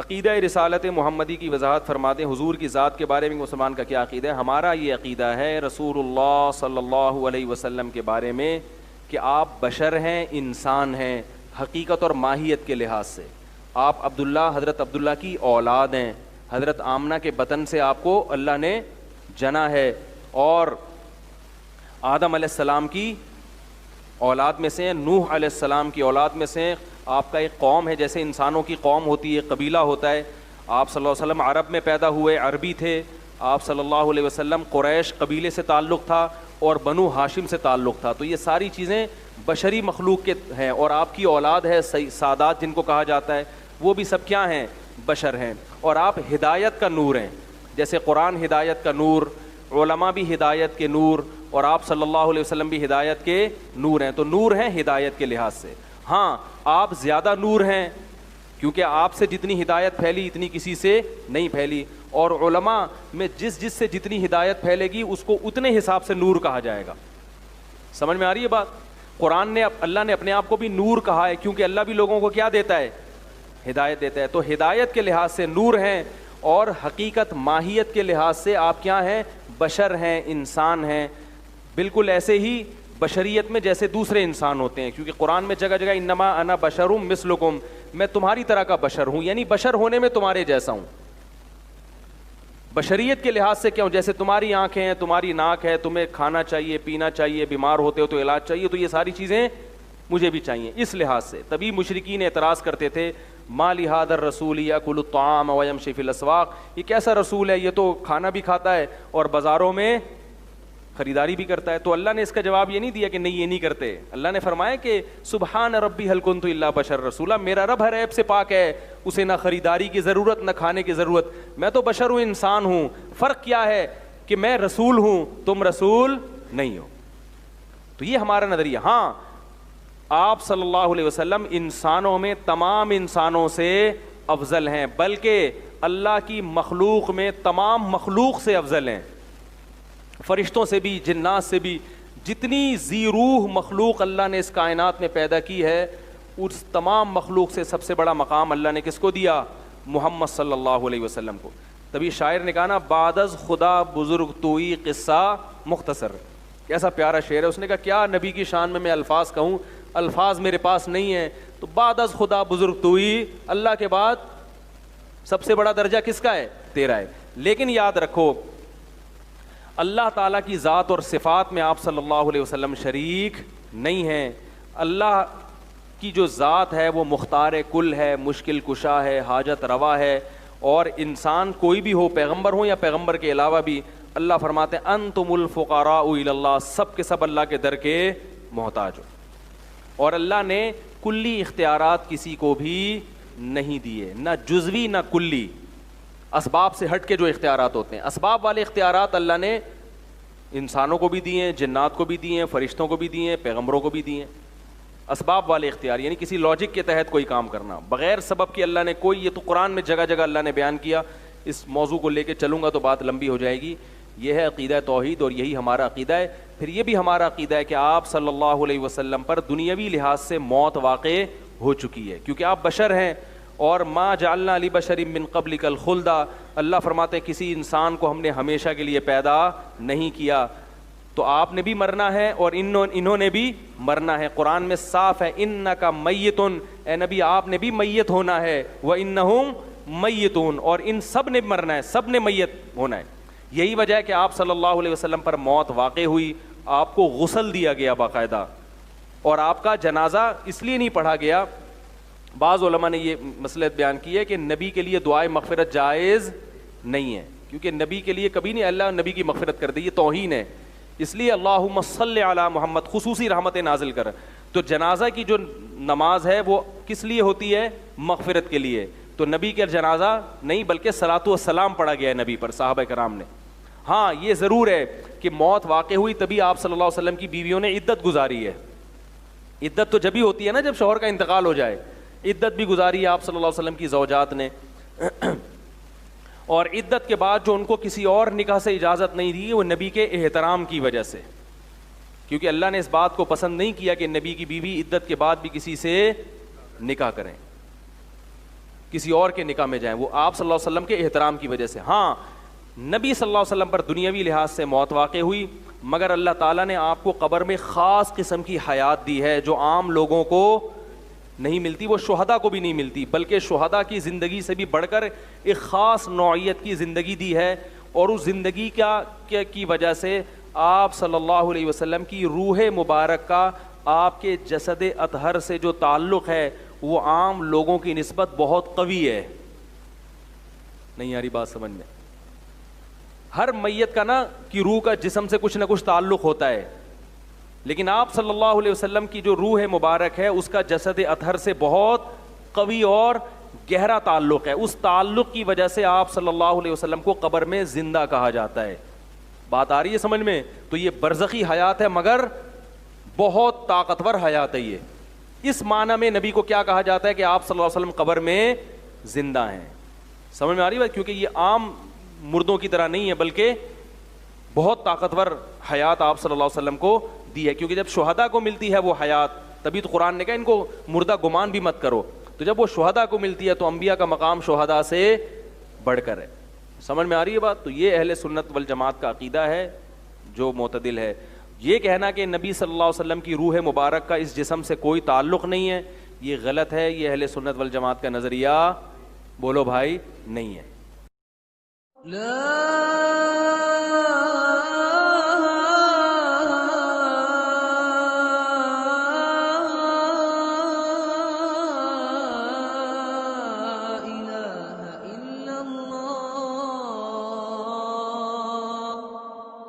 عقیدہ رسالت محمدی کی وضاحت فرماتے ہیں. حضور کی ذات کے بارے میں مسلمان کا کیا عقیدہ ہے؟ ہمارا یہ عقیدہ ہے رسول اللہ صلی اللہ علیہ وسلم کے بارے میں کہ آپ بشر ہیں، انسان ہیں حقیقت اور ماہیت کے لحاظ سے. آپ حضرت عبداللہ کی اولاد ہیں، حضرت آمنہ کے بطن سے آپ کو اللہ نے جنا ہے، اور آدم علیہ السلام کی اولاد میں سے ہیں، نوح علیہ السلام کی اولاد میں سے ہیں. آپ کا ایک قوم ہے، جیسے انسانوں کی قوم ہوتی ہے، قبیلہ ہوتا ہے. آپ صلی اللہ علیہ وسلم عرب میں پیدا ہوئے، عربی تھے. آپ صلی اللہ علیہ وسلم قریش قبیلے سے تعلق تھا اور بنو ہاشم سے تعلق تھا. تو یہ ساری چیزیں بشری مخلوق کے ہیں، اور آپ کی اولاد ہے سادات جن کو کہا جاتا ہے، وہ بھی سب کیا ہیں؟ بشر ہیں. اور آپ ہدایت کا نور ہیں، جیسے قرآن ہدایت کا نور، علماء بھی ہدایت کے نور، اور آپ صلی اللہ علیہ وسلم بھی ہدایت کے نور ہیں. تو نور ہیں ہدایت کے لحاظ سے. ہاں آپ زیادہ نور ہیں کیونکہ آپ سے جتنی ہدایت پھیلی اتنی کسی سے نہیں پھیلی، اور علماء میں جس سے جتنی ہدایت پھیلے گی اس کو اتنے حساب سے نور کہا جائے گا. سمجھ میں آ رہی ہے بات؟ قرآن نے اللہ نے اپنے آپ کو بھی نور کہا ہے کیونکہ اللہ بھی لوگوں کو کیا دیتا ہے؟ ہدایت دیتا ہے. تو ہدایت کے لحاظ سے نور ہیں، اور حقیقت ماہیت کے لحاظ سے آپ کیا ہیں؟ بشر ہیں، انسان ہیں. بالکل ایسے ہی بشریت میں جیسے دوسرے انسان ہوتے ہیں، کیونکہ قرآن میں جگہ جگہ انما انا بشرم مثلکم، میں تمہاری طرح کا بشر ہوں، یعنی بشر ہونے میں تمہارے جیسا ہوں. بشریت کے لحاظ سے کیا ہوں؟ جیسے تمہاری آنکھیں ہیں، تمہاری ناک ہے، تمہیں کھانا چاہیے، پینا چاہیے، بیمار ہوتے ہو تو علاج چاہیے، تو یہ ساری چیزیں مجھے بھی چاہیے. اس لحاظ سے تبھی مشرکین اعتراض کرتے تھے ما لہذا الرسول یاکل الطعام ویمشی فی الاسواق، یہ کیسا رسول ہے، یہ تو کھانا بھی کھاتا ہے اور بازاروں میں خریداری بھی کرتا ہے. تو اللہ نے اس کا جواب یہ نہیں دیا کہ نہیں یہ نہیں کرتے. اللہ نے فرمایا کہ سبحان ربی هل كنت الا بشر رسولا، میرا رب ہر عیب سے پاک ہے، اسے نہ خریداری کی ضرورت نہ کھانے کی ضرورت، میں تو بشر ہوں، انسان ہوں. فرق کیا ہے کہ میں رسول ہوں، تم رسول نہیں ہو. تو یہ ہمارا نظریہ. ہاں آپ صلی اللہ علیہ وسلم انسانوں میں تمام انسانوں سے افضل ہیں، بلکہ اللہ کی مخلوق میں تمام مخلوق سے افضل ہیں، فرشتوں سے بھی، جنات سے بھی. جتنی ذی روح مخلوق اللہ نے اس کائنات میں پیدا کی ہے، اس تمام مخلوق سے سب سے بڑا مقام اللہ نے کس کو دیا؟ محمد صلی اللہ علیہ وسلم کو. تبھی شاعر نے کہا نا بعد از خدا بزرگ توئی قصہ مختصر. کیسا پیارا شعر ہے. اس نے کہا کیا نبی کی شان میں الفاظ کہوں، الفاظ میرے پاس نہیں ہیں. تو بعد از خدا بزرگ توئی، اللہ کے بعد سب سے بڑا درجہ کس کا ہے؟ تیرا ہے. لیکن یاد رکھو اللہ تعالیٰ کی ذات اور صفات میں آپ صلی اللہ علیہ وسلم شریک نہیں ہیں. اللہ کی جو ذات ہے وہ مختار کل ہے، مشکل کشا ہے، حاجت روا ہے. اور انسان کوئی بھی ہو، پیغمبر ہو یا پیغمبر کے علاوہ بھی، اللہ فرماتے ہیں انتم الفقراء الی اللہ، سب کے سب اللہ کے در کے محتاج ہو. اور اللہ نے کلی اختیارات کسی کو بھی نہیں دیے، نہ جزوی نہ کلی. اسباب سے ہٹ کے جو اختیارات ہوتے ہیں، اسباب والے اختیارات اللہ نے انسانوں کو بھی دیے ہیں، جنات کو بھی دیے ہیں، فرشتوں کو بھی دیے ہیں، پیغمبروں کو بھی دیے ہیں. اسباب والے اختیار یعنی کسی لاجک کے تحت کوئی کام کرنا بغیر سبب کے اللہ نے کوئی، یہ تو قرآن میں جگہ جگہ اللہ نے بیان کیا. اس موضوع کو لے کے چلوں گا تو بات لمبی ہو جائے گی. یہ ہے عقیدہ توحید اور یہی ہمارا عقیدہ ہے. پھر یہ بھی ہمارا عقیدہ ہے کہ آپ صلی اللہ علیہ وسلم پر دنیاوی لحاظ سے موت واقع ہو چکی ہے کیونکہ آپ بشر ہیں. اور ما جعلنا لبشر من قبلک الخلد، اللہ فرماتے ہیں کسی انسان کو ہم نے ہمیشہ کے لیے پیدا نہیں کیا. تو آپ نے بھی مرنا ہے اور انہوں نے بھی مرنا ہے. قرآن میں صاف ہے انک میت، اے نبی آپ نے بھی میت ہونا ہے، وانہم میتون، اور ان سب نے مرنا ہے، سب نے میت ہونا ہے. یہی وجہ ہے کہ آپ صلی اللہ علیہ وسلم پر موت واقع ہوئی، آپ کو غسل دیا گیا باقاعدہ، اور آپ کا جنازہ اس لیے نہیں پڑھا گیا. بعض علماء نے یہ مسئلہ بیان کی ہے کہ نبی کے لیے دعائے مغفرت جائز نہیں ہے، کیونکہ نبی کے لیے کبھی نہیں اللہ نبی کی مغفرت کر دی، یہ توہین ہے. اس لیے اللہم صلی علی محمد خصوصی رحمت نازل کر. تو جنازہ کی جو نماز ہے وہ کس لیے ہوتی ہے؟ مغفرت کے لیے. تو نبی کا جنازہ نہیں بلکہ صلاۃ و سلام پڑھا گیا ہے نبی پر صحابہ کرام نے. ہاں یہ ضرور ہے کہ موت واقع ہوئی تبھی آپ صلی اللہ علیہ وسلم کی بیویوں نے عدت گزاری ہے. عدت تو جبھی ہوتی ہے نا جب شوہر کا انتقال ہو جائے. عدت بھی گزاری ہے آپ صلی اللہ علیہ وسلم کی زوجات نے. اور عدت کے بعد جو ان کو کسی اور نکاح سے اجازت نہیں دی وہ نبی کے احترام کی وجہ سے، کیونکہ اللہ نے اس بات کو پسند نہیں کیا کہ نبی کی بیوی عدت کے بعد بھی کسی سے نکاح کریں. کسی اور کے نکاح میں جائیں، وہ آپ صلی اللہ علیہ وسلم کے احترام کی وجہ سے۔ ہاں نبی صلی اللہ علیہ وسلم پر دنیاوی لحاظ سے موت واقع ہوئی، مگر اللہ تعالیٰ نے آپ کو قبر میں خاص قسم کی حیات دی ہے جو عام لوگوں کو نہیں ملتی، وہ شہداء کو بھی نہیں ملتی، بلکہ شہداء کی زندگی سے بھی بڑھ کر ایک خاص نوعیت کی زندگی دی ہے، اور اس زندگی کی وجہ سے آپ صلی اللہ علیہ وسلم کی روح مبارک کا آپ کے جسد اطہر سے جو تعلق ہے وہ عام لوگوں کی نسبت بہت قوی ہے۔ نہیں آ رہی بات سمجھ میں؟ ہر میت کا نا کی روح کا جسم سے کچھ نہ کچھ تعلق ہوتا ہے، لیکن آپ صلی اللہ علیہ وسلم کی جو روح مبارک ہے اس کا جسد اطہر سے بہت قوی اور گہرا تعلق ہے۔ اس تعلق کی وجہ سے آپ صلی اللہ علیہ وسلم کو قبر میں زندہ کہا جاتا ہے۔ بات آ رہی ہے سمجھ میں؟ تو یہ برزخی حیات ہے مگر بہت طاقتور حیات ہے۔ یہ اس معنی میں نبی کو کیا کہا جاتا ہے کہ آپ صلی اللہ علیہ وسلم قبر میں زندہ ہیں۔ سمجھ میں آ رہی بات؟ کیونکہ یہ عام مردوں کی طرح نہیں ہے بلکہ بہت طاقتور حیات آپ صلی اللہ علیہ وسلم کو دی ہے، کیونکہ جب شہداء کو ملتی ہے وہ حیات، تبھی تو قرآن نے کہا ان کو مردہ گمان بھی مت کرو، تو جب وہ شہداء کو ملتی ہے تو انبیاء کا مقام شہداء سے بڑھ کر ہے۔ سمجھ میں آ رہی ہے بات؟ تو یہ اہل سنت والجماعت کا عقیدہ ہے جو معتدل ہے۔ یہ کہنا کہ نبی صلی اللہ علیہ وسلم کی روح مبارک کا اس جسم سے کوئی تعلق نہیں ہے، یہ غلط ہے، یہ اہل سنت والجماعت کا نظریہ بولو بھائی نہیں ہے۔ لا